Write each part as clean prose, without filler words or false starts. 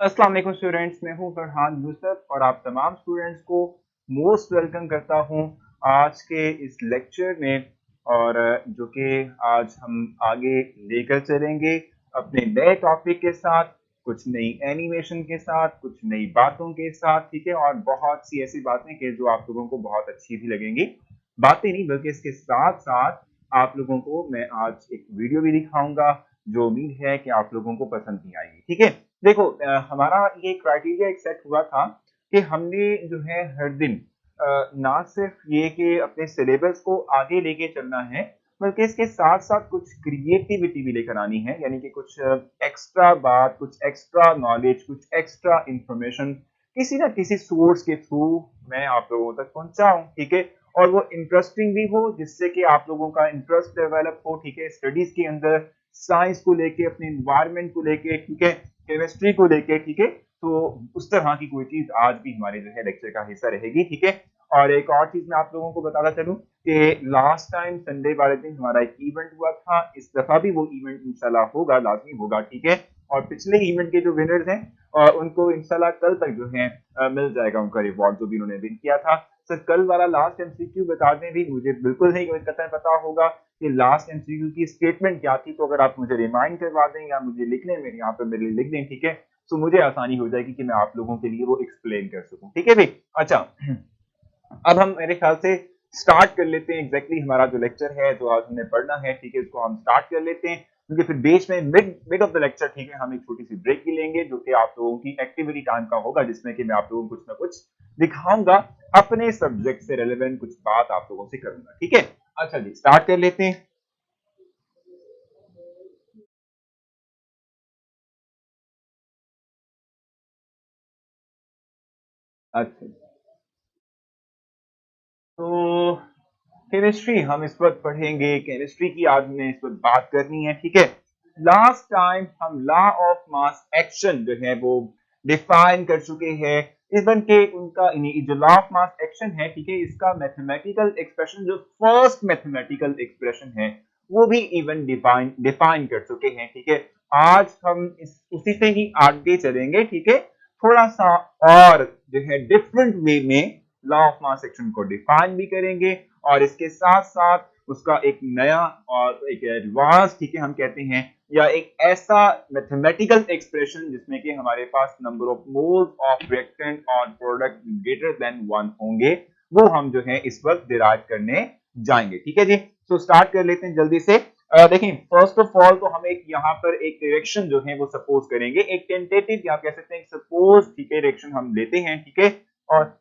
अस्सलाम वालेकुम स्टूडेंट्स, मैं हूं फरहान यूसुफ और आप तमाम स्टूडेंट्स को मोस्ट वेलकम करता हूं आज के इस लेक्चर में। और जो कि आज हम आगे लेकर चलेंगे अपने नए टॉपिक के साथ, कुछ नई एनिमेशन के साथ, कुछ नई बातों के साथ, ठीक है। और बहुत सी ऐसी बातें कि जो आप लोगों को बहुत अच्छी भी लगेंगी। बातें नहीं बल्कि इसके साथ साथ आप लोगों को मैं आज एक वीडियो भी दिखाऊंगा जो उम्मीद है कि आप लोगों को पसंद नहीं आएगी, ठीक है। देखो, हमारा ये क्राइटेरिया एक सेट हुआ था कि हमने जो है हर दिन ना सिर्फ ये कि अपने सिलेबस को आगे लेके चलना है, बल्कि इसके साथ साथ कुछ क्रिएटिविटी भी लेकर आनी है। यानी कि कुछ एक्स्ट्रा बात, कुछ एक्स्ट्रा नॉलेज, कुछ एक्स्ट्रा इंफॉर्मेशन किसी ना किसी सोर्स के थ्रू मैं आप लोगों तक पहुंचाऊं, ठीक है। और वो इंटरेस्टिंग भी हो, जिससे कि आप लोगों का इंटरेस्ट डेवलप हो, ठीक है, स्टडीज के अंदर, साइंस को लेके, अपने इन्वायरमेंट को लेके, ठीक है, केमिस्ट्री को लेके, ठीक है। तो उस तरह की कोई चीज आज भी हमारे जो है लेक्चर का हिस्सा रहेगी, ठीक है। और एक और चीज मैं आप लोगों को बताता चलूं कि लास्ट टाइम संडे वाले दिन हमारा एक इवेंट हुआ था, इस दफा भी वो इवेंट इंशाल्लाह होगा, लाजमी होगा, ठीक है। और पिछले इवेंट के जो विनर्स हैं उनको इंशाल्लाह कल तक जो है मिल जाएगा उनका रिवॉर्ड जो भी उन्होंने विन किया था। सर, कल वाला लास्ट एमसीक्यू बता दें भी, मुझे बिल्कुल नहीं पता होगा कि लास्ट एमसीक्यू की स्टेटमेंट क्या थी। तो अगर आप मुझे रिमाइंड करवा दें या मुझे लिख लें, मेरे यहाँ पे मेरे लिए लिख दें, ठीक है, तो मुझे आसानी हो जाएगी कि मैं आप लोगों के लिए वो एक्सप्लेन कर सकूं, ठीक है भाई। अच्छा, अब हम मेरे ख्याल से स्टार्ट कर लेते हैं एग्जैक्टली हमारा जो लेक्चर है जो आज हमने पढ़ना है, ठीक है, इसको हम स्टार्ट कर लेते हैं। क्योंकि फिर बीच में mid mid of the lecture, ठीक है, हम एक छोटी सी ब्रेक भी लेंगे जो कि आप लोगों की एक्टिविटी टाइम का होगा, जिसमें कि मैं आप लोगों को कुछ ना कुछ दिखाऊंगा, अपने सब्जेक्ट से रेलेवेंट कुछ बात आप लोगों से करूंगा, ठीक है। अच्छा जी, स्टार्ट कर लेते हैं। अच्छा, तो केमिस्ट्री हम इस वक्त पढ़ेंगे, केमिस्ट्री की आज हमें इस वक्त बात करनी है, ठीक है। लास्ट टाइम हम लॉ ऑफ मास एक्शन जो है वो डिफाइन कर चुके हैं। इवन के उनका जो लॉ ऑफ मास एक्शन है, ठीक है, इसका मैथमेटिकल एक्सप्रेशन, जो फर्स्ट मैथमेटिकल एक्सप्रेशन है, वो भी इवन डिफाइन डिफाइन कर चुके हैं, ठीक है। आज हम उसी से ही आगे चलेंगे, ठीक है। थोड़ा सा और जो है डिफरेंट वे में लॉ ऑफ मास एक्शन को डिफाइन भी करेंगे, और इसके साथ साथ उसका एक नया और एक एडवांस, ठीक है, हम कहते हैं, या एक ऐसा मैथमेटिकल एक्सप्रेशन जिसमें कि हमारे पास number of moles of reactant और प्रोडक्ट ग्रेटर देन 1 होंगे, वो हम जो है इस वक्त डिराइव करने जाएंगे, ठीक है जी। तो स्टार्ट कर लेते हैं जल्दी से। देखिए, फर्स्ट ऑफ ऑल तो हम एक यहाँ पर एक डायरेक्शन जो है वो सपोज करेंगे, एक टेंटेटिव या कह सकते हैं सपोज, ठीक है, डायरेक्शन हम लेते हैं, ठीक है। और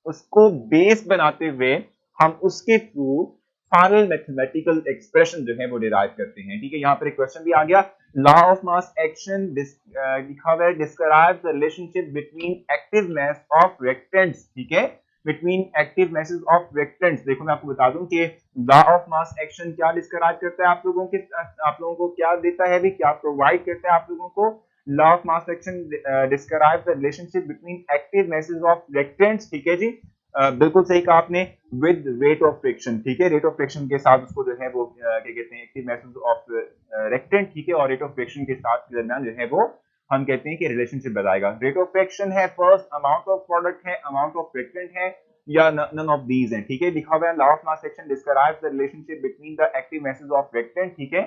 उसको बेस बनाते हुए हम उसके थ्रू फाइनल मैथमेटिकल एक्सप्रेशन जो है वो डिराइव करते हैं, ठीक है। यहाँ पर एक क्वेश्चन भी आ गया, लॉ ऑफ मास एक्शन लिखा हुआ है, describe the relationship between active mass of reactants, ठीक है, between active masses of reactants. देखो, मैं आपको बता दूं कि लॉ ऑफ मास एक्शन क्या डिस्क्राइब करता है, आप लोगों को क्या देता है भी, क्या प्रोवाइड करता है आप लोगों को। Law of mass action describe the relationship between active masses of reactants, ठीक है जी। बिल्कुल सही कहा आपने, विद रेट ऑफ फ्रिक्शन, ठीक है, रेट ऑफ फ्रिक्शन के साथ उसको जो है वो क्या कहते हैं, एक्टिव masses ऑफ रिएक्टेंट, ठीक है, और रेट ऑफ फ्रिक्शन के साथ के दरमियान जो है वो हम कहते हैं कि रिलेशनशिप बताएगा। रेट ऑफ फ्रिक्शन है फर्स्ट, अमाउंट ऑफ प्रोडक्ट है, अमाउंट ऑफ रिएक्टेंट है, या नन ऑफ दीज है, ठीक है। लिखा हुआ है law of mass action describes the relationship between the active masses of reactant, ठीक है,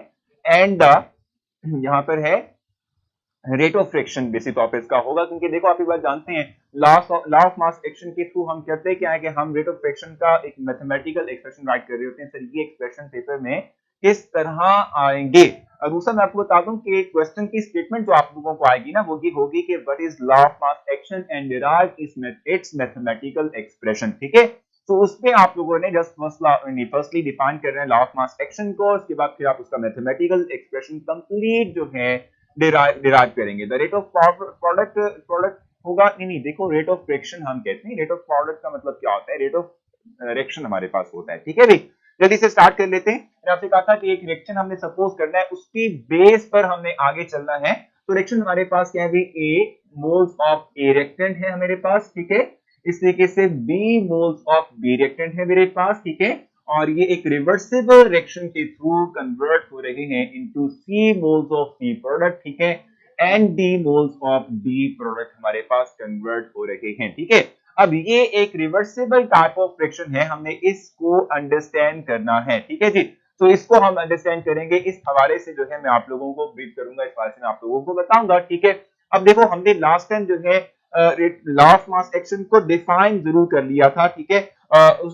एंड द, यहाँ पर है rate of friction basis of इसका होगा। क्योंकि देखो, आप एक बात जानते हैं, लॉ ऑफ मास एक्शन के थ्रू हम कहते क्या है कि हम रेट ऑफ फ्रिक्शन का एक मैथमेटिकल एक्सप्रेशन राइट कर रहे होते हैं। सर, ये एक्सप्रेशन पेपर में किस तरह आएंगे। और दूसरा मैं आपको बता दूं कि क्वेश्चन की स्टेटमेंट जो आप लोगों को आएगी ना, वो ये होगी कि what is law of mass action and derive it's mathematical expression, ठीक है। तो उसमें आप लोगों ने जस्ट फर्स्टली डिफाइन कर रहे हैं लॉ ऑफ मास एक्शन को, उसके बाद फिर आप उसका मैथमेटिकल एक्सप्रेशन कंप्लीट जो है डिराइव करेंगे। द रेट ऑफ प्रोडक्ट होगा, नहीं देखो, रेट ऑफ फ्रिक्शन हम कहते हैं, रेट ऑफ प्रोडक्ट का मतलब क्या होता है, रेट ऑफ रिएक्शन हमारे पास होता है, ठीक है भाई। जल्दी से स्टार्ट कर लेते हैं। मैंने आपसे कहा था कि एक रिएक्शन हमने सपोज करना है, उसकी बेस पर हमने आगे चलना है। तो रिएक्शन हमारे पास क्या है, A moles of A reactant है हमारे पास, ठीक है। इस तरीके से B moles of B reactant है मेरे पास, ठीक है। और ये एक रिवर्सिबल रिएक्शन के थ्रू कन्वर्ट हो रहे हैं into C moles of C product, ठीक है। And D moles of D product हमारे पास कन्वर्ट हो रहे हैं, ठीक है। अब ये एक रिवर्सिबल टाइप ऑफ फ्रिक्शन है, हमने इसको अंडरस्टैंड करना है, ठीक है जी। तो इसको हम अंडरस्टैंड करेंगे इस हवाले से, जो है मैं आप लोगों को ब्रीफ करूंगा, इस हवाले से मैं आप लोगों को बताऊंगा, ठीक है। अब देखो हमने लास्ट टाइम जो है लॉ ऑफ मास एक्शन को डिफाइन जरूर कर लिया था, ठीक है।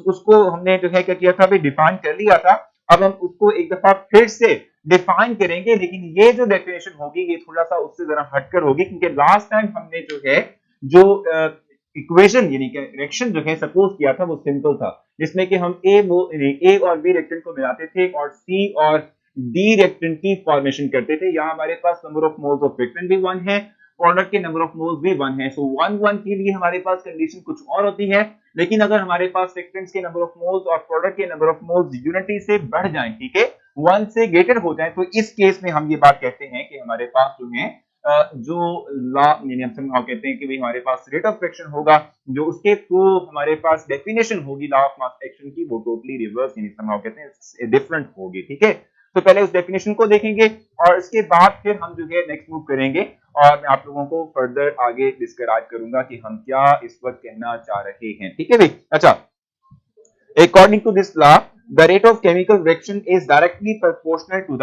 उसको हमने जो है क्या किया था, अभी डिफाइन कर लिया था। अब हम उसको एक दफा फिर से डिफाइन करेंगे, लेकिन ये जो डेफिनेशन होगी ये थोड़ा सा उससे जरा हटकर होगी, क्योंकि लास्ट टाइम हमने जो है जो इक्वेशन यानी कि रिएक्शन जो है सपोज किया था वो सिंपल था, जिसमें कि हम ए और बी रिएक्टेंट को मिलाते थे और सी और डी रिएक्टेंट की फॉर्मेशन करते थे। यहाँ हमारे पास number of moles of reactant भी 1 है, प्रोडक्ट के नंबर ऑफ मोल्स भी 1 है। सो 1 के लिए हमारे पास कंडीशन कुछ और होती है, लेकिन अगर हमारे पास रिएक्टेंट्स के नंबर ऑफ मोल्स और प्रोडक्ट के नंबर ऑफ मोल्स यूनिटी से बढ़ जाएं, ठीक है, 1 से ग्रेटर हो जाए, तो इस केस में हम ये बात कहते हैं कि हमारे पास जो है जो लॉ यानी हम समझाओ कहते हैं कि भाई हमारे पास रेट ऑफ फ्रिक्शन होगा, जो उसके थ्रू हमारे पास डेफिनेशन होगी लॉ ऑफ मास एक्शन की, वो टोटली रिवर्स यानी समझाओ कहते हैं डिफरेंट होगी, ठीक है। तो पहले उस डेफिनेशन को देखेंगे और इसके बाद फिर हम जो है नेक्स्ट मूव करेंगे और मैं आप लोगों को फर्दर आगे डिस्क्राइब करूंगा कि हम क्या इस वक्त कहना चाह रहे हैं, ठीक है भाई। अच्छा, according to this law, the rate of chemical reaction is directly proportional to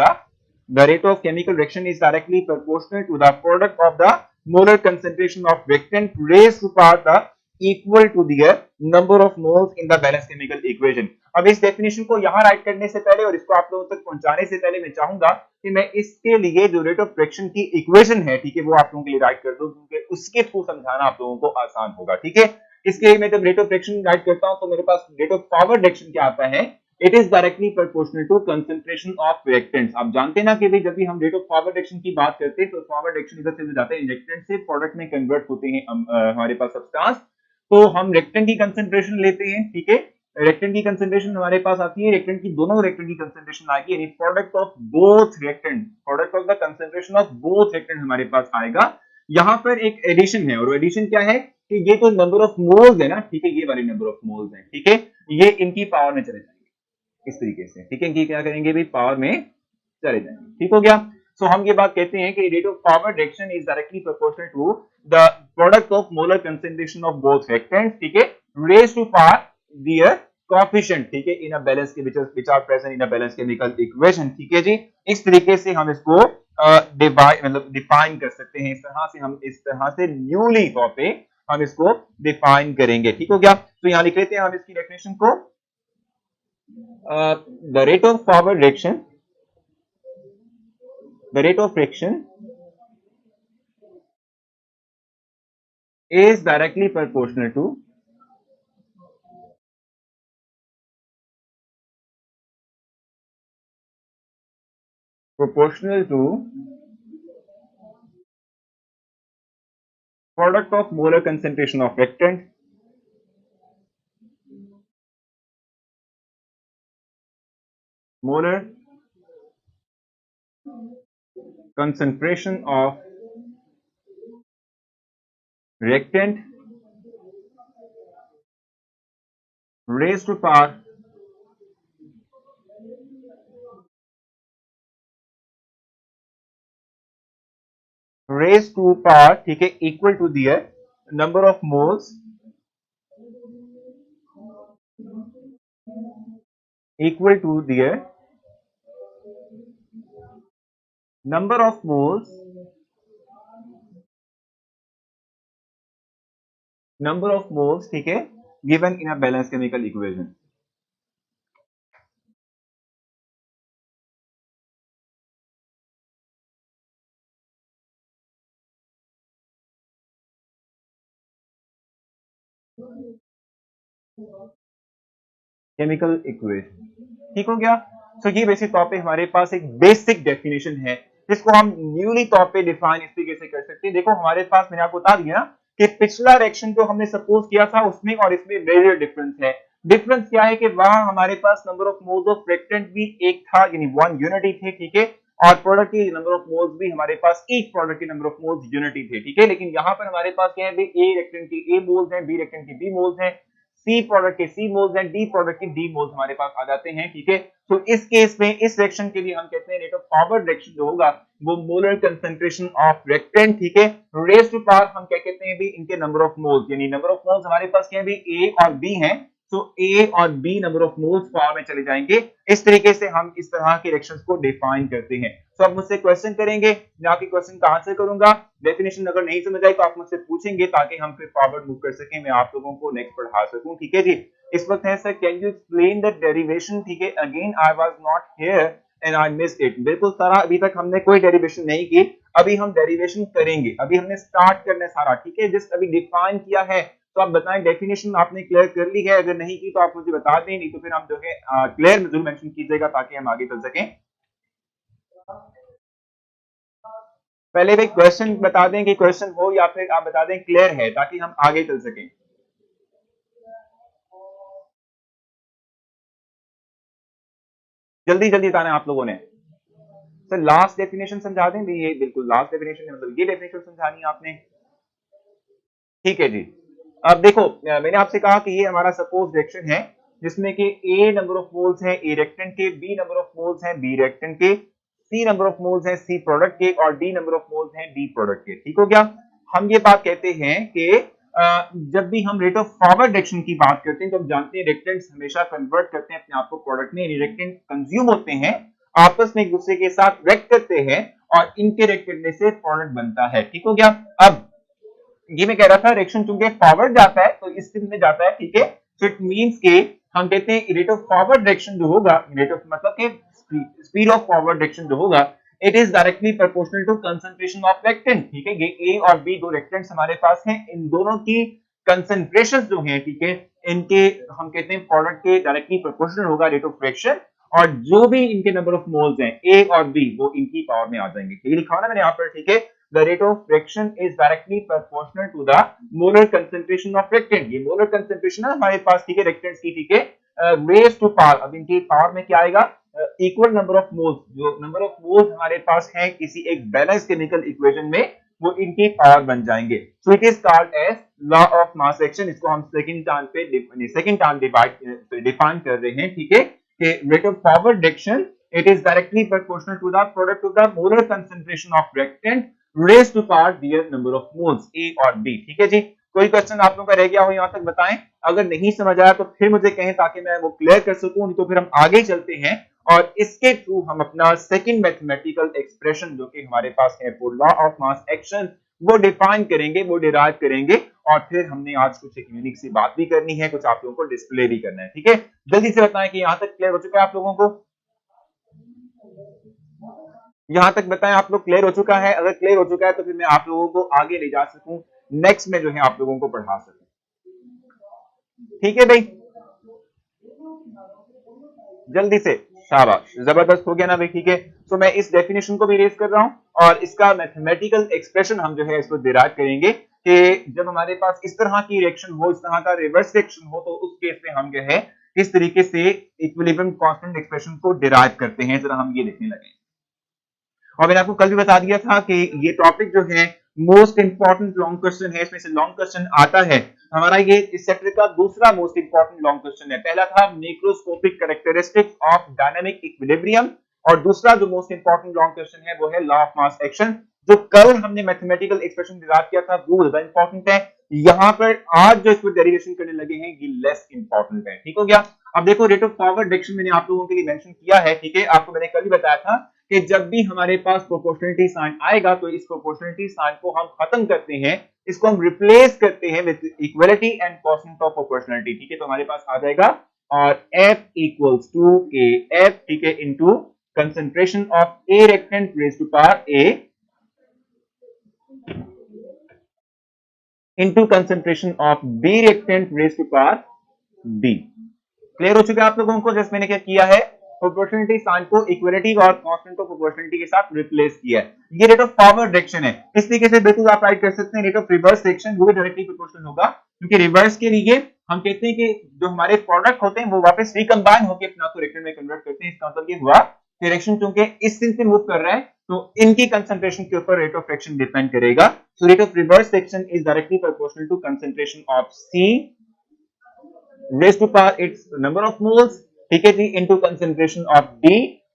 the rate of chemical reaction is directly proportional to the product of the molar concentration of reactant raised to power the equal to the number of moles in the balanced chemical equation। अब इस definition को यहाँ right करने से पहले और इसको आप लोगों तक पहुंचाने से पहले मैं चाहूंगा कि मैं इसके लिए जो रेट ऑफ फ्रिक्शन की इक्वेशन है, ठीक है, वो आप लोगों के लिए राइट कर दूं, क्योंकि उसके थ्रू समझाना आप लोगों को आसान होगा, ठीक है। इसके लिए मैं जब रेट ऑफ फ्रिक्शन राइट करता हूं तो मेरे पास रेट ऑफ फॉरवर्ड रिएक्शन क्या आता है, it is directly proportional to concentration of reactants. आप जानते हैं ना कि भाई जब भी हम रेट ऑफ फॉरवर्ड रिएक्शन की बात करते हैं तो फॉरवर्ड रिएक्शन इधर से जाते हैं रिएक्टेंट से प्रोडक्ट में कन्वर्ट होते हैं हमारे पास सब्सटेंस, तो हम रिएक्टेंट की कंसंट्रेशन लेते हैं, ठीक है। रिएक्टेंट की कंसंट्रेशन हमारे पास आती है, रिएक्टेंट की दोनों रिएक्टेंट की कंसंट्रेशन आएगी, यानी product of both reactant, product of the concentration of both reactant हमारे पास आएगा। यहां पर एक एडिशन है, और एडिशन क्या है कि ये तो नंबर ऑफ मोल्स है ना, ठीक है, ये वाले नंबर ऑफ मोल्स हैं, ठीक है, ये इनकी पावर में चले जाएंगे इस तरीके से, ठीक है, इनकी क्या करेंगे भाई पावर में चले जाएंगे, ठीक हो गया। सो हम ये बात कहते हैं कि rate of forward reaction is directly proportional to the product of molar concentration of both reactants, ठीक है, raised to power their coefficient, ठीक है, इन अ बैलेंस के which are present in a balance chemical equation, ठीक है जी। इस तरीके से हम इसको डिफाइन कर सकते हैं, इस तरह से न्यूली तौर पे हम इसको डिफाइन करेंगे, ठीक हो गया। तो यहां लिख लेते हैं हम इसकी डेफिनेशन को, the rate of forward reaction, the rate of friction is directly proportional to product of molar concentration of reactant molar concentration of reactant raised to power ठीक है equal to their number of moles equal to their number of moles ठीक है given in a balanced chemical equation। Chemical equation, ठीक हो गया। सो ये basic तौर पे हमारे पास एक बेसिक डेफिनेशन है जिसको हम न्यूली तौर पे डिफाइन इस तरीके से कर सकते हैं। देखो हमारे पास मैंने आपको बता दिया कि पिछला रिएक्शन जो हमने सपोज किया था उसमें और इसमें मेजर डिफरेंस है। डिफरेंस क्या है कि वहां हमारे पास number of moles of reactant भी एक था, यानी 1 यूनिटी थे, ठीक है, और प्रोडक्ट की नंबर ऑफ मोल्स भी हमारे पास एक प्रोडक्ट के नंबर ऑफ मोल्स यूनिटी थे, ठीक है। लेकिन यहाँ पर हमारे पास क्या है, ए रिएक्टेंट की ए मोल्स हैं, बी रिएक्टेंट की बी मोल्स हैं, सी प्रोडक्ट के सी मोल्स हैं, डी प्रोडक्ट के डी मोल्स हमारे पास आ जाते हैं, ठीक है। तो इस केस में इस रिएक्शन के लिए हम कहते हैं रेट ऑफ फॉरवर्ड डायरेक्शन जो होगा वो मोलर कंसंट्रेशन ऑफ रिएक्टेंट, ठीक है, रेज टू पावर हम क्या कहते हैं भी इनके नंबर ऑफ मोल्स, यानी नंबर ऑफ मोल्स हमारे पास क्या है भी ए और बी हैं, तो ए और B number of moles form में चले जाएंगे। इस तरीके से हम इस तरह के रिएक्शंस को डिफाइन करते हैं। तो आप मुझसे क्वेश्चन करेंगे, मैं आपके क्वेश्चन का आंसर करूंगा, डेफिनेशन अगर नहीं समझ आई तो आप मुझसे पूछेंगे ताकि हम फिर फॉरवर्ड मूव कर सकें, मैं आप लोगों को नेक्स्ट पढ़ा सकूं, ठीक है जी। इस वक्त है sir can you explain the derivation, ठीक है, again I was not here and I missed it. बिल्कुल सारा अभी तक हमने कोई डेरिवेशन नहीं की, अभी हम डेरिवेशन करेंगे, अभी हमने स्टार्ट करना है सारा, ठीक है, जस्ट अभी डिफाइन किया है। तो आप बताएं डेफिनेशन आपने क्लियर कर ली है, अगर नहीं की तो आप मुझे बता दें, नहीं तो फिर हम जो है क्लियर जरूर मेंशन कीजिएगा ताकि हम आगे चल सकें। पहले भी क्वेश्चन बता दें कि क्वेश्चन हो या फिर आप बता दें क्लियर है ताकि हम आगे चल सकें। जल्दी जल्दी बताना आप लोगों ने। सर लास्ट डेफिनेशन समझा दें भी, ये बिल्कुल लास्ट डेफिनेशन है, मतलब ये डेफिनेशन समझानी है आपने, ठीक है जी। अब देखो मैंने आपसे कहा कि ये हमारा सपोज रिएक्शन है जिसमें कि ए नंबर ऑफ मोल्स हैं ए रिएक्टेंट के, बी नंबर ऑफ मोल्स हैं बी रिएक्टेंट के, सी नंबर ऑफ मोल्स हैं सी प्रोडक्ट के और डी नंबर ऑफ मोल्स हैं डी प्रोडक्ट के, ठीक हो गया। हम ये बात कहते हैं कि जब भी हम रेट ऑफ फॉरवर्ड डायरेक्शन की बात करते हैं तो हम जानते हैं रिएक्टेंट्स हमेशा कन्वर्ट करते हैं अपने आप को प्रोडक्ट में, रिएक्टेंट कंज्यूम होते हैं, आपस में एक दूसरे के साथ रिएक्ट करते हैं और इनके रिएक्ट करने से प्रोडक्ट बनता है, ठीक हो गया। अब ये मैं कह रहा था रिएक्शन चूंकि फॉरवर्ड जाता है तो इस में जाता है, ठीक है, तो इट मींस के हम कहते हैं रेट ऑफ फॉरवर्ड डायरेक्शन जो होगा, रेट ऑफ मतलब कि स्पीड ऑफ फॉरवर्ड डायरेक्शन जो होगा, it is directly proportional to concentration of reactant, ठीक है, ये ए और बी दो रिएक्टेंट्स हमारे पास हैं, इन दोनों की कंसंट्रेशन जो है, ठीक है, इनके हम कहते हैं प्रोडक्ट के डायरेक्टली प्रोपोर्शनल होगा रेट ऑफ रिएक्शन, और जो भी इनके नंबर ऑफ मोल्स हैं ए और बी वो इनकी पावर में आ जाएंगे, ये लिखा ना मैंने यहाँ पर, ठीक है, the rate of reaction is directly proportional to the molar concentration of reactant। ये molar concentration है हमारे पास, ठीक है, reactants की, ठीक है, raised to power, अब इनकी पावर में क्या आएगा, इक्वल नंबर ऑफ मोल्स, जो नंबर ऑफ मोल्स हमारे पास है किसी एक बैलेंस केमिकल इक्वेशन में वो इनकी पावर बन जाएंगे। So it is called as law of mass action, इसको हम सेकंड टर्म पे सेकंड टर्म डिफाइन कर रहे हैं, ठीक है, कि rate of forward direction it is directly proportional to the product of the molar concentration of reactant raised to power their number of moles A और B, ठीक है जी। कोई क्वेश्चन आप लोगों का रह गया हो यहाँ तक बताएं, अगर नहीं समझ आया तो फिर मुझे कहें ताकि मैं वो क्लियर कर सकूं, नहीं तो फिर हम आगे चलते हैं और इसके थ्रू हम अपना सेकंड मैथमेटिकल एक्सप्रेशन जो कि हमारे पास है for law of mass action वो डिफाइन करेंगे, वो डिराइव करेंगे, और फिर हमने आज कुछ एक यूनिक सी बात भी करनी है, कुछ आप लोगों को डिस्प्ले भी करना है, ठीक है। जल्दी से बताएं कि यहाँ तक क्लियर हो चुका है आप लोगों को, यहां तक बताएं आप लोग क्लियर हो चुका है, अगर क्लियर हो चुका है तो फिर मैं आप लोगों को आगे ले जा सकूं, नेक्स्ट में जो है आप लोगों को पढ़ा सकूं, ठीक है भाई, जल्दी से, शाबाश, जबरदस्त हो गया ना भाई, ठीक है। तो मैं इस डेफिनेशन को भी रेज कर रहा हूं और इसका मैथमेटिकल एक्सप्रेशन हम जो है इसको डिराइव करेंगे कि जब हमारे पास इस तरह की रिएक्शन हो, इस तरह का रिवर्स रिएक्शन हो, तो उस केस में हम जो है इस तरीके से इक्विलिब्रियम कांस्टेंट एक्सप्रेशन को डिराइव करते हैं, जरा हम ये देखने लगे। और मैंने आपको कल भी बता दिया था कि ये टॉपिक जो है मोस्ट इंपॉर्टेंट लॉन्ग क्वेश्चन है, इसमें से लॉन्ग क्वेश्चन आता है हमारा, ये इस चैप्टर का दूसरा मोस्ट इंपॉर्टेंट लॉन्ग क्वेश्चन है। पहला था macroscopic characteristics of dynamic equilibrium और दूसरा जो मोस्ट इंपॉर्टेंट लॉन्ग क्वेश्चन है वो है लॉ ऑफ मास एक्शन, जो कल हमने मैथमेटिकल एक्सप्रेशन डिराइव किया था वो ज्यादा इंपॉर्टेंट है, यहाँ पर आज जो इसको डेरिवेशन करने लगे हैं ये लेस इंपॉर्टेंट है, ठीक हो गया। अब देखो रेट ऑफ फॉरवर्ड डायरेक्शन मैंने आप लोगों के लिए मेंशन किया है, ठीक है, आपको मैंने कल भी बताया था कि जब भी हमारे पास प्रोपोर्शनलिटी साइन आएगा तो इस प्रोपोर्शनलिटी साइन को हम खत्म करते हैं, इसको हम रिप्लेस करते हैं with equality and coefficient of proportionality, ठीक है, तो हमारे पास आ जाएगा और F इक्वल्स टू KF, ठीक है, into concentration of A reactant raise to power A into concentration of B reactant raise to power B। Clear हो चुका है आप लोगों को, जैसे मैंने क्या किया है, प्रोपोर्शनलिटी साइन को इक्वलिटी और कांस्टेंट ऑफ प्रोपोर्शनलिटी के साथ रिप्लेस किया है, ये रेट ऑफ फॉरवर्ड डायरेक्शन है। इस तरीके से बिल्कुल आप राइट कर सकते हैं रेट ऑफ रिवर्स डायरेक्शन, वो भी डायरेक्टली प्रोपोर्शनल होगा, क्योंकि रिवर्स के लिए हम कहते हैं कि जो हमारे प्रोडक्ट होते हैं वो वापस रिकंबाइन होकर अपना को रिएक्टेंट में कन्वर्ट करते हैं, इसका मतलब ये हुआ डायरेक्शन चूंकि इस सिंस से मूव कर रहा है तो इनकी कंसंट्रेशन के ऊपर रेट ऑफ रिएक्शन डिपेंड करेगा। So rate of reverse direction is directly proportional to concentration of C raised to power its number of moles, ठीक है जी, into concentration of D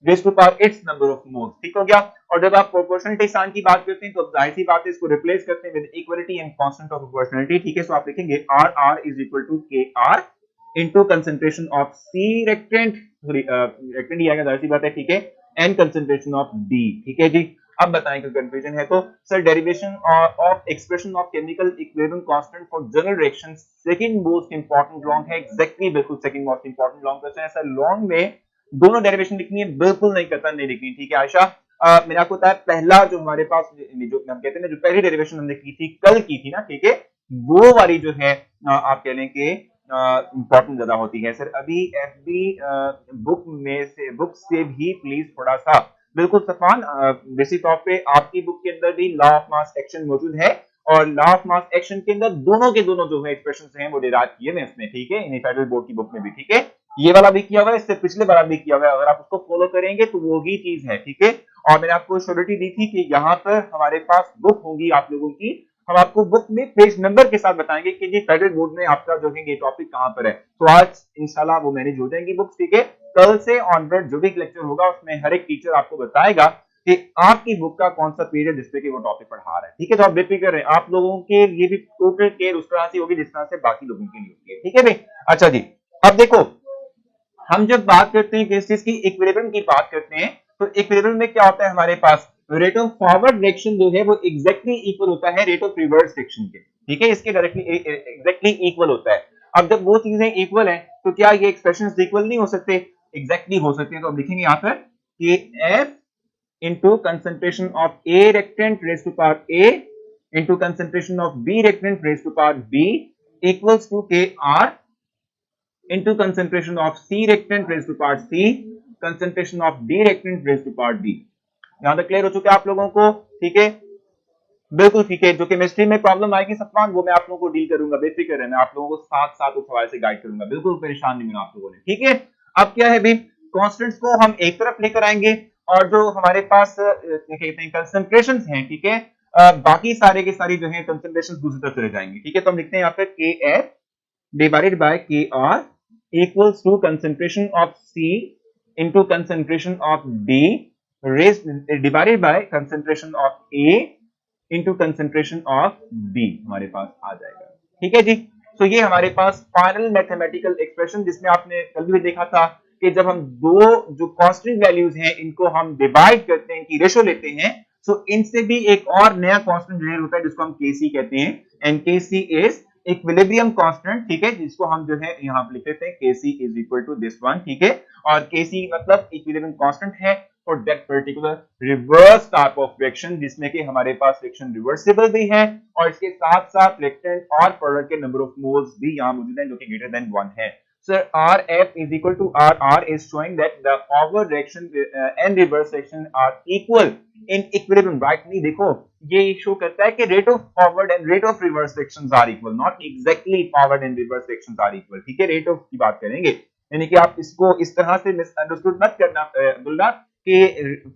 raise to power its number of moles, ठीक हो गया। और जब आप प्रोपोर्शनलिटी साइन की बात करते हैं तो जाहिर सी बात है इसको रिप्लेस करते हैं with equality and constant of proportionality, ठीक है। सो आप लिखेंगे R R is equal to K R into concentration of C reactant, reactant दिया गया जाहिर सी बात है, ठीक है, एंड कंसंट्रेशन ऑफ डी, ठीक है जी। अब बताएं कि कंफ्यूजन है तो sir derivation of expression of chemical equilibrium constant for general reaction second most important long है, एग्जैक्टली बिल्कुल second most important long question है सर। लॉन्ग में दोनों डेरिवेशन लिखनी है, बिल्कुल नहीं करता नहीं लिखनी, ठीक है आयशा। मैंने आपको बताया पहला जो हमारे पास जो हम कहते हैं ना जो पहली डेरिवेशन हमने की थी कल की थी ना, ठीक है, वो वाली जो है आप कह लें कि इंपॉर्टेंट ज्यादा होती है सर। अभी एफबी बुक से भी प्लीज थोड़ा सा बिल्कुल सफान बेसिक तौर पे आपकी बुक के अंदर भी लॉ ऑफ मास एक्शन मौजूद है और लॉ ऑफ मास एक्शन के अंदर दोनों के दोनों जो है एक्सप्रेशंस हैं वो डिराइव किए हुए इसमें, ठीक है, इन फेडरल बोर्ड की बुक में भी, ठीक है। ये वाला भी किया हुआ है, इससे पिछले वाला भी किया हुआ है, अगर आप उसको फॉलो करेंगे तो वो ही चीज है, ठीक है। और मैंने आपको श्योरिटी दी थी कि यहाँ पर हमारे पास बुक होगी आप लोगों की, हम आपको बुक में पेज नंबर के साथ बताएंगे कि जी फेडरल बोर्ड में आपका जो है ये टॉपिक कहां पर है। तो आज इंशाल्लाह वो मैनेज हो जाएंगी बुक्स, ठीक है। कल से ऑनवर्ड जो भी लेक्चर होगा उसमें हर एक टीचर आपको बताएगा कि आपकी बुक का कौन सा पेज है जिसपे कि वो टॉपिक पढ़ा रहा है, ठीक है। तो आप बेफिक्र रहें, आप लोगों के लिए भी टोटल केयर उस तरह से होगी जिस तरह से बाकी लोगों के लिए होती है, ठीक है भाई। अच्छा जी, अब देखो हम जब बात करते हैं किस चीज की, इक्विलिब्रियम की बात करते हैं, तो इक्विलिब्रियम में क्या होता है हमारे पास रेट ऑफ फॉरवर्ड डायरेक्शन जो है वो एग्जैक्टली इक्वल होता है रेट ऑफ रिवर्स डायरेक्शन के, ठीक है, इसके डायरेक्टली एग्जैक्टली इक्वल होता है। अब जब वो चीजें इक्वल है तो क्या ये एक्सप्रेशंस इक्वल नहीं हो सकते? एग्जैक्टली हो सकते हैं। तो अब लिखेंगे यहां पर कि F into concentration of A reactant raised to power A into concentration of B reactant raised to power B equals to Kr into concentration of C reactant raised to power C concentration of D reactant raised to power D। यहां तक clear हो चुका है आप लोगों को, ठीक है, बिल्कुल ठीक है। जो केमिस्ट्री में प्रॉब्लम आएगी सफवान वो मैं आप लोगों को डील करूंगा, बेफिक्र रहना, आप लोगों को साथ साथ उस हवाले से गाइड करूंगा, बिल्कुल परेशान नहीं होना आप लोगों ने, ठीक है। अब क्या है भाई, कांस्टेंट्स को हम एक तरफ लेकर आएंगे और जो हमारे पास कहते हैं कंसंट्रेशंस हैं, ठीक है, बाकी सारे के सारी जो है कंसंट्रेशंस दूसरी तरफ चले जाएंगे, ठीक है। तो हम लिखते हैं यहाँ पे K F divided by K R equals to concentration of C into concentration of D raised divided by concentration of A into concentration of B हमारे पास आ जाएगा, ठीक है जी। तो ये हमारे पास फाइनल मैथमेटिकल एक्सप्रेशन जिसमें आपने कल भी देखा था कि जब हम दो जो कांस्टेंट वैल्यूज हैं इनको हम डिवाइड करते हैं, की रेशो लेते हैं, तो इनसे भी एक और नया कांस्टेंट जनरेट होता है जिसको हम केसी कहते हैं, and KC is equilibrium constant, ठीक है, जिसको हम जो है यहाँ पे लिख देते हैं KC is equal to this one, ठीक है। और केसी मतलब इक्विलिब्रियम कांस्टेंट है for that particular reverse type of reaction जिसमें कि हमारे पास रिएक्शन रिवर्सिबल भी है और इसके साथ साथ रिएक्टेंट और प्रोडक्ट के नंबर ऑफ मोल्स भी यहाँ मौजूद हैं जो कि ग्रेटर देन 1 है। Sir, RF is equal to RR is showing that the forward reaction and reverse reaction are equal in equilibrium, right? नहीं देखो ये शो करता है कि rate of forward and rate of reverse reactions are equal, not exactly forward and reverse reactions are equal, ठीक है। rate of की बात करेंगे, यानी कि आप इसको इस तरह से मिसअंडरस्टूड मत करना अब्दुल्ला कि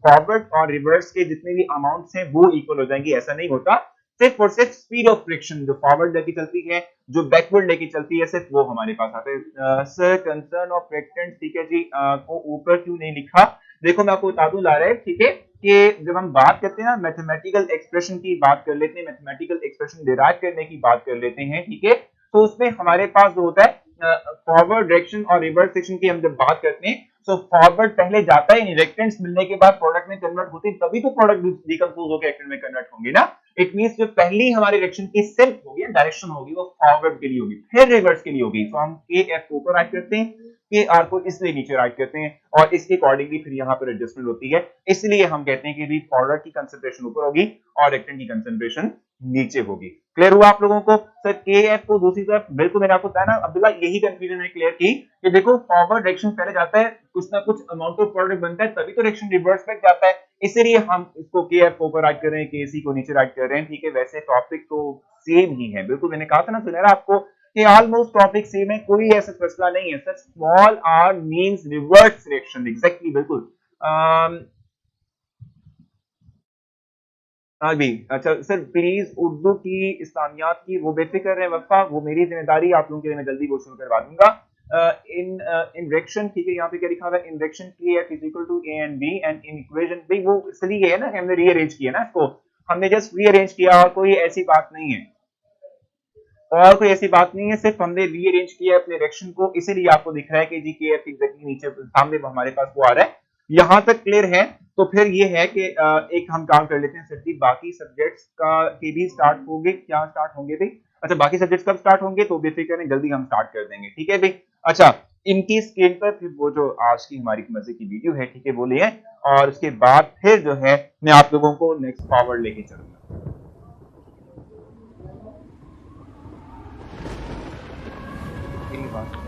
फॉरवर्ड और रिवर्स के जितने भी अमाउंट्स हैं वो इक्वल हो जाएंगे, ऐसा नहीं होता। सिर्फ और सिर्फ स्पीड ऑफ फ्रिक्शन जो फॉरवर्ड लेके चलती है जो बैकवर्ड लेके चलती है सिर्फ वो हमारे पास आते हैं। सर कंसर्न ऑफ रिएक्टेंट, ठीक है जी, को ऊपर क्यों नहीं लिखा? देखो मैं आपको बता दूं ला रहा है, ठीक है, कि जब हम बात करते हैं ना मैथमेटिकल एक्सप्रेशन की बात कर लेते हैं, मैथमेटिकल एक्सप्रेशन डिराइव करने की बात कर लेते हैं, ठीक है, तो उसमें हमारे पास जो होता है फॉरवर्ड डायरेक्शन और रिवर्स डायरेक्शन की हम जब बात करते हैं तो फॉरवर्ड पहले जाता है, रिएक्टेंट्स मिलने के बाद प्रोडक्ट में कन्वर्ट होते हैं, तभी तो प्रोडक्ट डिकंपोज होकर एक्टेंट में कन्वर्ट होंगे ना। इट मींस जो पहली हमारी रिएक्शन की सिर्फ होगी डायरेक्शन होगी वो फॉरवर्ड के लिए होगी, फिर रिवर्स के लिए होगी। तो हम के एफ को ऊपर राइट करते हैं, के आर को इसलिए नीचे राइट करते हैं और इसके अकॉर्डिंगली फिर यहाँ पर एडजस्टमेंट होती है, इसलिए हम कहते हैं कि फॉरवर्ड की कंसंट्रेशन ऊपर होगी और रिएक्टेंट की कंसंट्रेशन नीचे होगी। क्लियर हुआ आप लोगों को? सर के एफ को दूसरी तरफ, बिल्कुल मैंने आपको बताया ना अब्दुल्ला, यही कंफ्यूजन है क्लियर की कि देखो फॉरवर्ड डायरेक्शन पहले जाता है, कुछ ना कुछ अमाउंट ऑफ प्रोडक्ट बनता है, तभी तो डायरेक्शन रिवर्स में जाता है, इसलिए हम इसको के एफ को ऊपर राइट कर रहे हैं, के सी को नीचे राइट कर रहे हैं, ठीक है। वैसे टॉपिक तो सेम ही है, बिल्कुल मैंने कहा था ना सुनहरा आपको कि ऑलमोस्ट टॉपिक सेम है, कोई ऐसा फैसला नहीं है। Sir small r means reverse reaction, exactly बिल्कुल। हाँ जी, अच्छा सर प्लीज उर्दू की इस्लामियात की वो बेफिक्र है वफा, वो मेरी जिम्मेदारी, आप लोगों के लिए मैं जल्दी वो शुरू करवा दूंगा। इन इन डायरेक्शन, ठीक है, यहाँ पे क्या लिखा हुआ है, in direction KF is equal to A and B and in equation, भाई वो इसलिए है ना कि हमने रीअरेंज किया ना इसको, हमने जस्ट रीअरेंज किया, और कोई ऐसी बात नहीं है, और कोई ऐसी बात नहीं है, सिर्फ हमने रीअरेंज किया अपने डायरेक्शन को, इसीलिए आपको दिख रहा है कि जी KF एग्जैक्टली नीचे सामने हमारे पास वो आ रहा है। यहाँ तक क्लियर है? तो फिर ये है कि एक हम काम कर लेते हैं सिर्फ, बाकी सब्जेक्ट्स का के भी स्टार्ट होंगे, क्या स्टार्ट होंगे भाई? अच्छा, बाकी सब्जेक्ट्स कब स्टार्ट होंगे? तो बेफिक्र नहीं, जल्दी हम स्टार्ट कर देंगे, ठीक है भाई। अच्छा, इनकी स्क्रीन पर फिर वो जो आज की हमारी मजे की वीडियो है, ठीक है, वो लिए, और उसके बाद फिर जो है मैं आप लोगों को नेक्स्ट फॉरवर्ड लेके चलूंगा। यही बात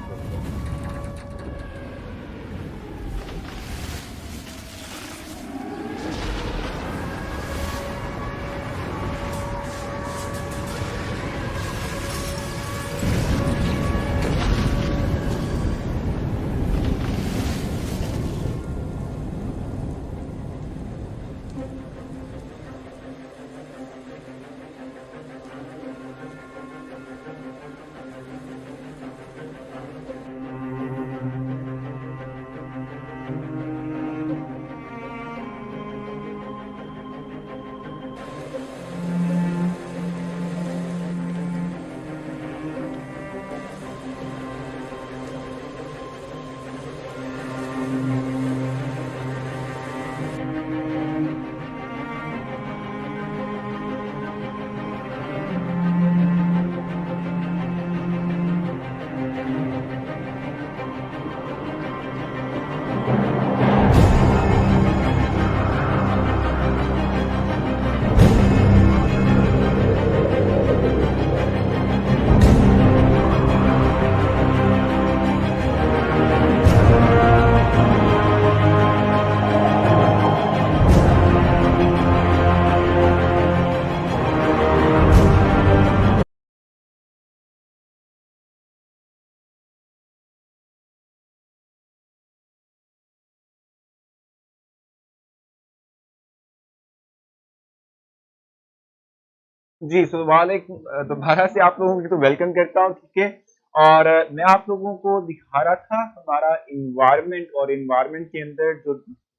जी, सवाल एक दोबारा से आप लोगों की तो वेलकम करता हूँ, ठीक है। और मैं आप लोगों को दिखा रहा था हमारा इन्वायरमेंट, और इन्वायरमेंट के अंदर जो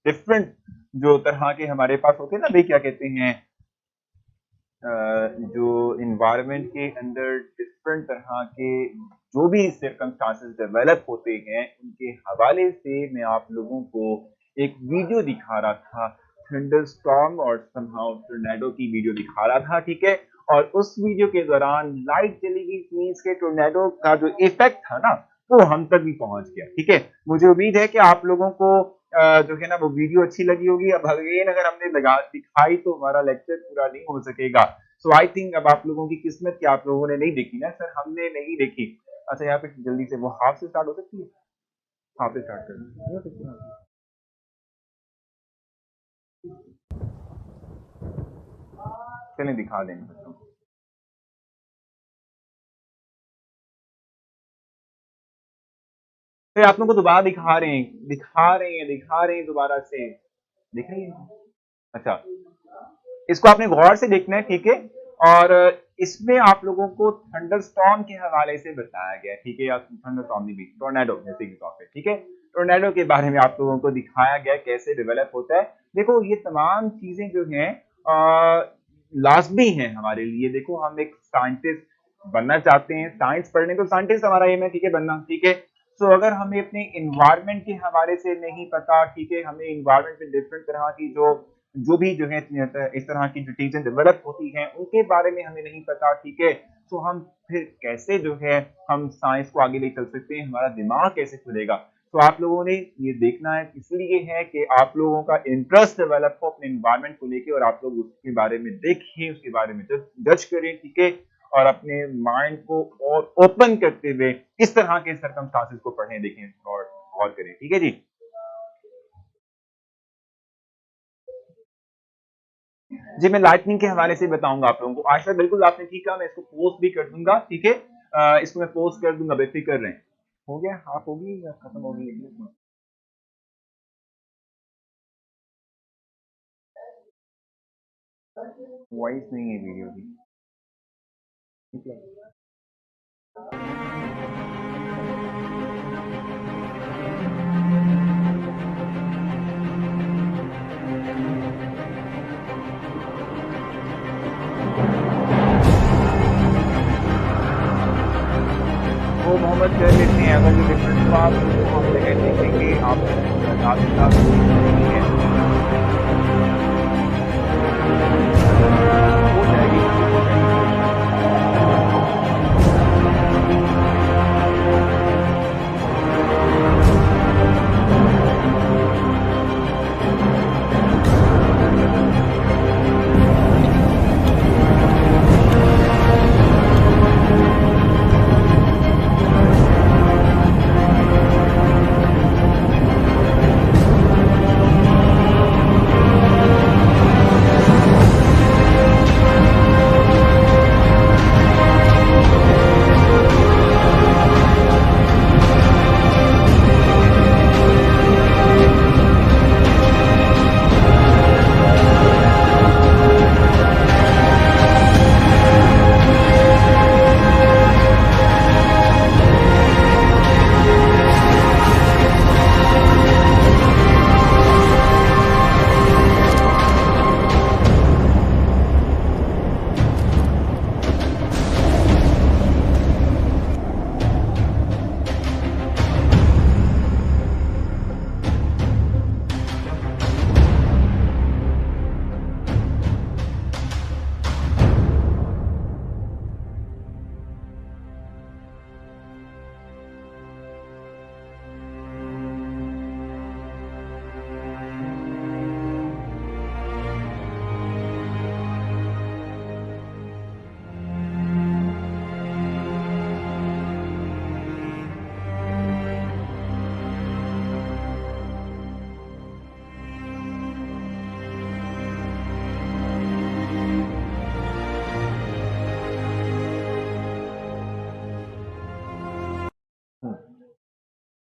डिफरेंट जो तरह के हमारे पास होते हैं ना भाई, क्या कहते हैं, जो इन्वायरमेंट के अंदर डिफरेंट तरह के जो भी सर्कमस्टांसेस डेवलप होते हैं, उनके हवाले से मैं आप लोगों को एक वीडियो दिखा रहा था, थंडरस्टॉर्म और समहाउ टोर्नेडो की वीडियो दिखा रहा था, ठीक है। और उस वीडियो के दौरान लाइट चली गई, मींस के टोर्नेडो का जो इफेक्ट था ना, वो हम तक भी पहुंच गया, ठीक है। मुझे उम्मीद है कि आप लोगों को जो है ना वो वीडियो अच्छी लगी होगी। अब अगेन अगर हमने लगा दिखाई तो हमारा लेक्चर पूरा नहीं हो सकेगा। सो आई थिंक अब आप लोगों की किस्मत कि आप लोगों ने नहीं देखी ना सर, हमने नहीं देखी। अच्छा, यहाँ पे जल्दी से वो हाफ से स्टार्ट हो सकती है, हाफ से स्टार्ट कर नहीं हो सकती, चलें दिखा देंगे। फिर आप लोगों को दोबारा दिखा रहे हैं, दिखा रहे हैं दोबारा से, दिख रही है? अच्छा, इसको आपने गौर से देखना है, ठीक है। और इसमें आप लोगों को थंडरस्टॉर्म के हवाले से बताया गया है, ठीक है, या थंडरस्टॉर्म नहीं भी टोर्नेडो जैसे के तौर पे, ठीक है। टोर्नेडो के बारे में आप लोगों को दिखाया गया है कैसे डेवलप होता है। देखो ये तमाम चीजें जो हैं लाजमी हैं हमारे लिए। देखो हम एक साइंटिस्ट बनना चाहते हैं, साइंस पढ़ने तो साइंटिस्ट हमारा एम है, ठीक है, बनना, ठीक है। तो अगर हमें अपने इन्वायरमेंट के हवाले से नहीं पता, ठीक है, हमें इन्वायरमेंट में डिफरेंट तरह की जो भी जो है इस तरह की जो चीजें डेवलप होती हैं उनके बारे में हमें नहीं पता, ठीक है। तो हम फिर कैसे जो है हम साइंस को आगे ले चल सकते हैं, हमारा दिमाग कैसे खुलेगा? तो आप लोगों ने ये देखना है, इसलिए है कि आप लोगों का इंटरेस्ट डेवलप हो अपने इन्वायरमेंट को लेके, और आप लोग उसके बारे में देखें, उसके बारे में जज करें, ठीक है। और अपने माइंड को और ओपन करते हुए इस तरह के सर्कमस्टांसेस को पढ़ें, देखें और गौर करें, ठीक है जी। जी, मैं लाइटनिंग के हवाले से बताऊंगा आप लोगों को। आशा बिल्कुल आपने ठीक कहा, मैं इसको पोस्ट भी कर दूंगा, ठीक है। इसको मैं पोस्ट कर दूंगा, बेफिक्र रहें। हो गया, आप होगी या खत्म होगी? वॉइस नहीं है वीडियो की, ठीक है। मुकम्मल कर लेते हैं। अगर जो डिफरेंस हुआ तो हम देखेंगे आप हो जाएगी।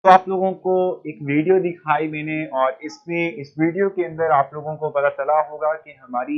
तो आप लोगों को एक वीडियो दिखाई मैंने, और इसमें इस वीडियो के अंदर आप लोगों को पता चला होगा कि हमारी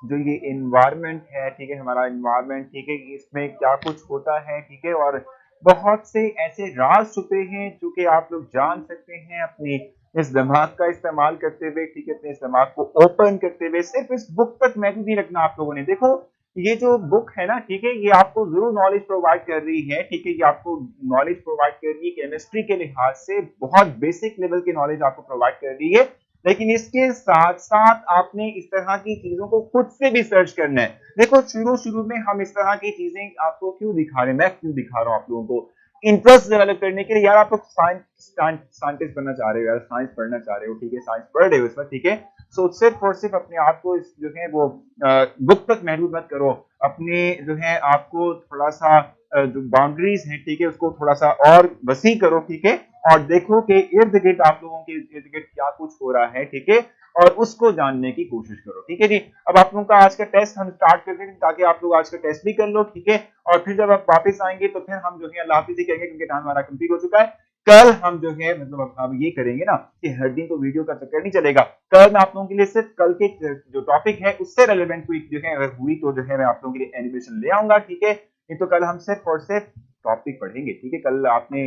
जो ये एनवायरनमेंट है, ठीक है, हमारा एनवायरनमेंट, ठीक है, इसमें क्या कुछ होता है, ठीक है, और बहुत से ऐसे राज छुपे हैं जो कि आप लोग जान सकते हैं अपनी इस दिमाग का इस्तेमाल करते हुए, ठीक है, अपने इस दिमाग को ओपन करते हुए। सिर्फ इस बुक तक महदूद नहीं रखना आप लोगों ने। देखो ये जो बुक है ना, ठीक है, ये आपको जरूर नॉलेज प्रोवाइड कर रही है, ठीक है, ये आपको नॉलेज प्रोवाइड कर रही है केमिस्ट्री के लिहाज से, बहुत बेसिक लेवल की नॉलेज आपको प्रोवाइड कर रही है, लेकिन इसके साथ साथ आपने इस तरह की चीजों को खुद से भी सर्च करना है। देखो शुरू शुरू में हम इस तरह की चीजें आपको क्यों दिखा रहे हैं, मैं क्यों दिखा रहा हूँ आप लोगों को, इंटरेस्ट डेवलप करने के लिए। यार आप लोग साइंटिस्ट बनना चाह रहे हो, यार साइंस पढ़ना चाह रहे हो, ठीक है, साइंस पढ़ रहे हो इस वक्त, ठीक है, सो सिर्फ और सिर्फ अपने आप को इस जो है वो बुक तक महदूद मत करो। अपने जो है आपको थोड़ा सा जो बाउंड्रीज है, ठीक है, उसको थोड़ा सा और वसी करो, ठीक है, और देखो कि इर्द गिर्द आप लोगों के इर्द गिर्द क्या कुछ हो रहा है, ठीक है, और उसको जानने की कोशिश करो, ठीक है जी। अब आप लोगों का आज का टेस्ट हम स्टार्ट करते हैं ताकि आप लोग आज का टेस्ट भी कर लो, ठीक है, और फिर जब आप वापस आएंगे तो फिर हम जो है अल्लाह हाफिज़ ही कहेंगे क्योंकि टाइम हमारा कंप्लीट हो चुका है। कल हम जो है मतलब अब ये करेंगे ना कि हर दिन तो वीडियो का चक्कर नहीं चलेगा। कल मैं आप लोगों के लिए सिर्फ कल के जो टॉपिक है उससे रेलेवेंट कोई जो है अगर हुई तो जो है मैं आप लोगों के लिए एनिमेशन ले आऊंगा, ठीक है। नहीं तो कल हम सिर्फ और सिर्फ टॉपिक पढ़ेंगे, ठीक है। कल आपने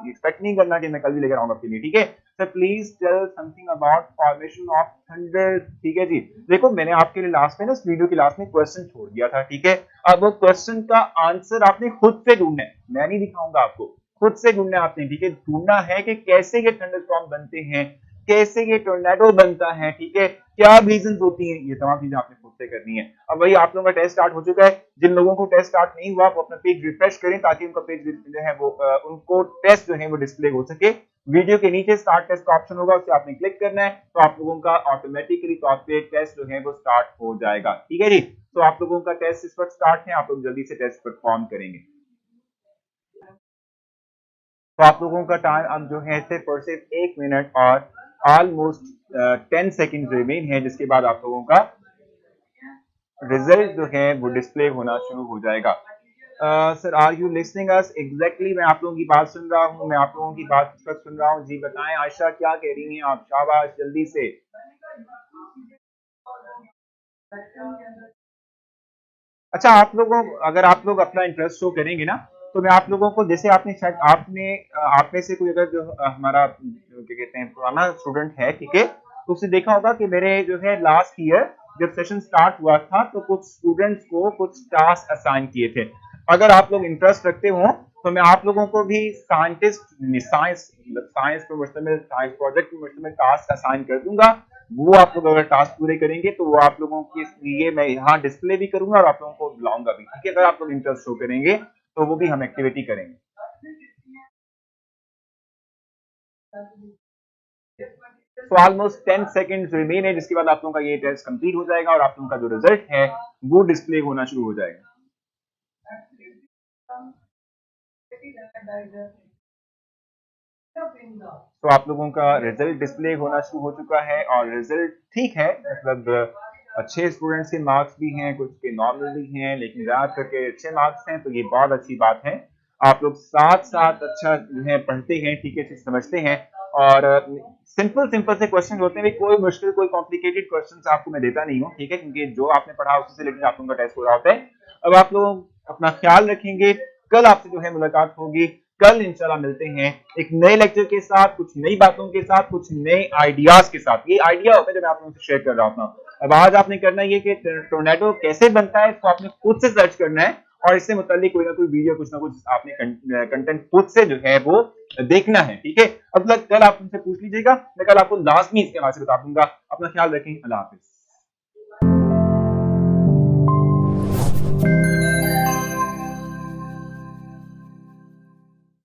एक्सपेक्ट नहीं करना कि मैं कल भी लेकर आऊंगा आपके लिए, ठीक है। Sir please tell something about formation of thunder, ठीक है जी। देखो मैंने आपके लिए लास्ट में ना इस वीडियो के लास्ट में क्वेश्चन छोड़ दिया था, ठीक है। अब वो क्वेश्चन का आंसर आपने खुद से ढूंढना है, मैं नहीं दिखाऊंगा आपको, खुद से ढूंढना है आपने, ठीक है। ढूंढना है कि कैसे ये थंडरस्टॉर्म बनते हैं, कैसे ये टोर्नेडो बनता है, ठीक है, क्या रीजन होती हैं, ये तमाम चीजें आपने खुद से करनी है। अब वही आप लोगों का टेस्ट स्टार्ट हो चुका है। जिन लोगों को टेस्ट स्टार्ट नहीं हुआ वो अपना पेज रिफ्रेश करें ताकि उनका पेज जो है वो उनको टेस्ट जो है वो डिस्प्ले हो सके। वीडियो के नीचे स्टार्ट टेस्ट का ऑप्शन होगा, उससे आपने क्लिक करना है तो आप लोगों का ऑटोमेटिकली तौर पे टेस्ट जो है वो स्टार्ट हो जाएगा, ठीक है जी। तो आप लोगों का टेस्ट इस वक्त स्टार्ट है, आप लोग जल्दी से टेस्ट परफॉर्म करेंगे। तो आप लोगों का टाइम अब जो है सिर्फ और सिर्फ 1 मिनट और ऑलमोस्ट 10 सेकेंड रिमेन है, जिसके बाद आप लोगों का रिजल्ट जो है वो डिस्प्ले होना शुरू हो जाएगा। Sir are you listening us exactly, मैं आप लोगों की बात सुन रहा हूँ, मैं आप लोगों की बात इस वक्त सुन रहा हूँ जी। बताएं आयशा क्या कह रही हैं आप, शाबाश जल्दी से। अच्छा आप लोगों अगर आप लोग अपना इंटरेस्ट शो करेंगे ना तो मैं आप लोगों को, जैसे आपने शायद आपने आप में से कोई अगर जो हमारा क्या कहते हैं पुराना स्टूडेंट है, ठीक है, तो उसने देखा होगा कि मेरे जो है लास्ट ईयर जब सेशन स्टार्ट हुआ था तो कुछ स्टूडेंट्स को कुछ टास्क असाइन किए थे। अगर आप लोग इंटरेस्ट रखते हो तो मैं आप लोगों को भी साइंस पे मुश्तमिल, साइंस प्रोजेक्ट पे मुश्तमिल टास्क असाइन कर दूंगा। वो आप लोग अगर टास्क पूरे करेंगे तो वो आप लोगों के लिए मैं यहाँ डिस्प्ले भी करूंगा और आप लोगों को बुलाऊंगा भी, ठीक है। अगर आप लोग इंटरेस्ट शो करेंगे तो वो भी हम एक्टिविटी करेंगे। तो ऑलमोस्ट 10 सेकेंड्स रिमेन है, जिसके बाद आप लोगों का ये टेस्ट कंप्लीट हो जाएगा और आप लोगों का जो रिजल्ट है वो डिस्प्ले होना शुरू हो जाएगा। तो आप लोगों का रिजल्ट डिस्प्ले होना शुरू हो चुका है और रिजल्ट ठीक है, मतलब अच्छे स्टूडेंट्स के मार्क्स भी हैं, कुछ के नॉर्मल भी हैं, लेकिन ज्यादातर के अच्छे मार्क्स हैं, तो ये बहुत अच्छी बात है। आप लोग साथ साथ अच्छा जो है पढ़ते हैं, ठीक है, चीज समझते हैं और सिंपल सिंपल से क्वेश्चन होते हैं, कोई मुश्किल कोई कॉम्प्लिकेटेड क्वेश्चंस आपको मैं देता नहीं हूँ, ठीक है, क्योंकि जो आपने पढ़ा उसी से रिलेटेड आप लोगों का टेस्ट हो रहा होता है। अब आप लोग अपना ख्याल रखेंगे, कल आपसे जो है मुलाकात होगी, कल इंशाल्लाह मिलते हैं एक नए लेक्चर के साथ, कुछ नई बातों के साथ, कुछ नए आइडियाज के साथ। ये आइडिया होता है जो मैं आप लोगों से शेयर कर रहा हूँ। अब आज आपने करना ये कि टोर्नेडो कैसे बनता है, इसको आपने खुद से सर्च करना है और इससे मुतालिक कोई ना कोई वीडियो, कुछ ना कुछ आपने कंटेंट खुद से जो है वो देखना है, ठीक है। अब कल आप उनसे पूछ लीजिएगा, मैं कल आपको लाजमी इसके बारे में बता दूंगा। अपना ख्याल रखें, अल्लाह हाफिज।